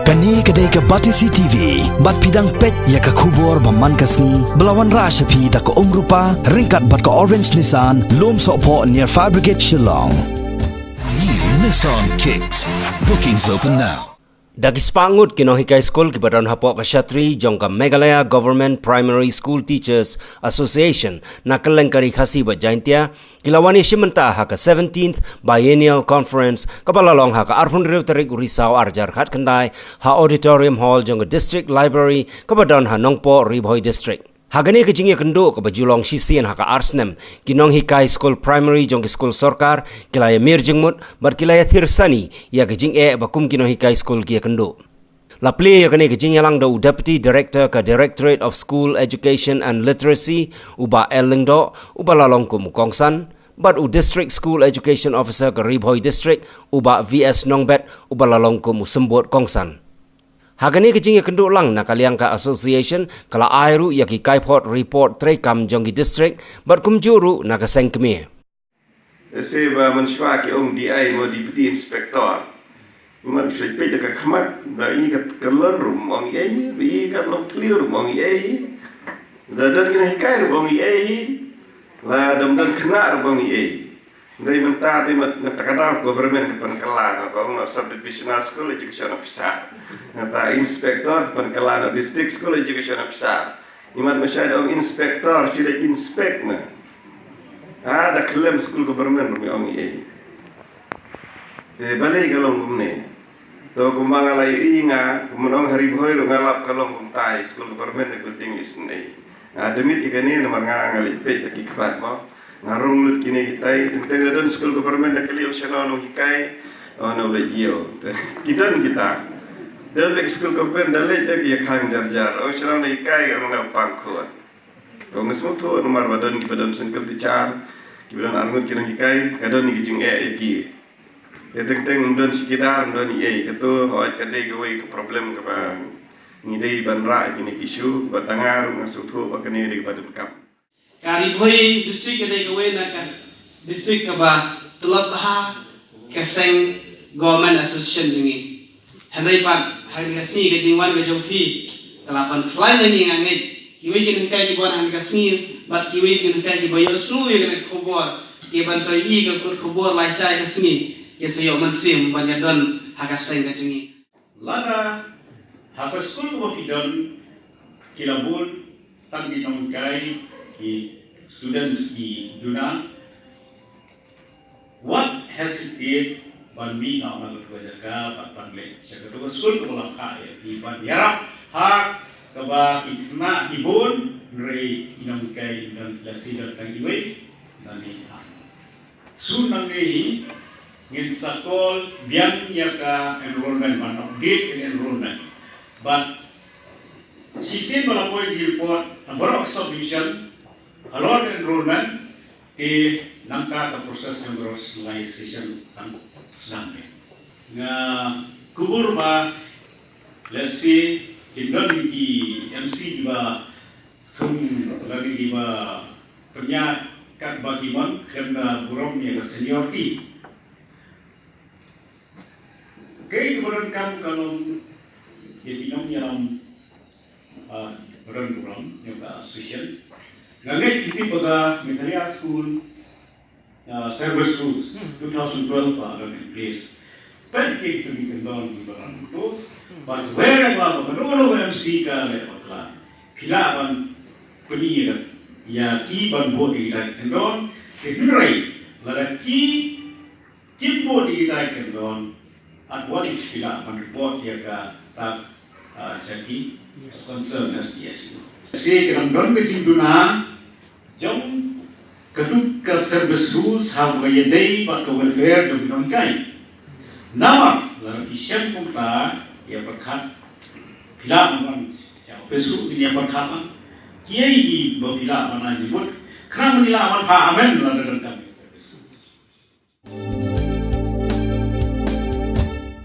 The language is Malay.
Kani kedai ke Batisi TV, bat pidang pet ya ke kubur baman kasni, belawan rashapi da ke rupa, ringkat bat ke Orange Nissan, lom sokpo near Fire Brigade Shillong. New Nissan Kicks. Bookings open now. Dagi spangut kinohikai school kipadon hapok Kshatri jongka Meghalaya Government Primary School Teachers Association na kelengkari khasi bajaintia kilawani shimenta haka 17th Biennial Conference kapalalong haka arpun tarik Risau arjar khat kendai ha Auditorium Hall jongka District Library kapadon ha Nongpo Ribhoi District. Hagani kejingnya kendo ke bajulong sisian haka arsnem kinong hikai school primary jong school sorkar kilaya mir jengmut bar kilaya thirsani ya kejing bakum kinong hikai school kia kendo. Lapli ya kene kejing yalang do deputy director ke Directorate of School Education and Literacy uba elengdo uba lalong ku mukongsan but u district school education officer ke Ribhoi district uba VS Nongbet uba lalong ku musembut kongsan. Hagani kejing kenduk lang nakaliang ka association kala airu yaki kaipot report trekam jonggi district berkum juru nakaseng kemi. Seba mensyuak DI mo deputy inspector. Man sepeda ka khamat da ini ka kelon rum ong ye bi ka lok clear rum ye. Da dan kini kai rum ye. La dam dan kena rum ye. Dari mentah di matakadang government penkelan atau subdivisional school education officer, nata inspektor penkelan district school education officer. Imat masyad orang inspektor sudah inspect na. Ada klaim school government rumi orang ini. Balik kalau gumne, to gumang alai inga, gumunong Ribhoi lo ngalap kalau gumtai school government ikuting isnei. Demit ikani nomor ngalip pet kikat mo. Ngarung lut kini kita tengah school government dah keliu selalu hikai ono lejio kita dan school government dah lejio dia khang jar selalu hikai orang pangkuan kalau semua tu nomor badan kita sengkel dicar kita armut kini hikai kadang ni kijing iki teng dan sekitar dan itu awak kadai gawai ke problem ke bang ngidei banra kini isu batangar masuk tu bakani di badan kam. Ribhoi district ada kawe nak district kaba telot bah keseng government association ini. Henry pat hari kasih kejingwan kejauhi kelapan lain ini angin. Kiwi jenis kai kibuan hari kasih, bat kiwi jenis kai kibayar semua yang kena kubur. Kiban soi ke kubur laisai kasih. Kesayo mansim banyadon hakaseng kejingi. Lana hakaskul wafidon kilabun tanggi nongkai ki students ki Duna. What has it did ban mi na na jaga ban pangle jaga to school ko la ka ki ban yarap ha ka ba ki na ki bon re inang kai dan lasidan tang iwe nani ha sun nang nei ngin sakol biang yaka enrollment ban update enrollment but sisin balapoi di report number of submission alor enrollment ke nangka ka proses yang regionalization ang sampai nga kubur ba let's say timdan di MC ba tum lagi di ba penyak kat bagi man kena burom ya seniority kay kemudian kam kalau jadi nom yang burom yang ka association Ngangai kita pada Meghalaya School Service Rules 2012 are in place. Pergi itu dikendon di barang itu, but wherever menurut MC ka lepatlah, kilaban penyiar, ya kiban bodi kita kendon, kedurai, lada kim bodi kita kendon, at what is kilaban report ya ka tak jadi concern SPS. Si kendon kecil Duna. Jom kedua ke service rules have a day but the welfare do not guide. Nama lalu isyam kumpa ia berkat pilak man yang pesu ini yang berkat man kiai berpilak mana jemput kerana menilai man pahamen lalu datang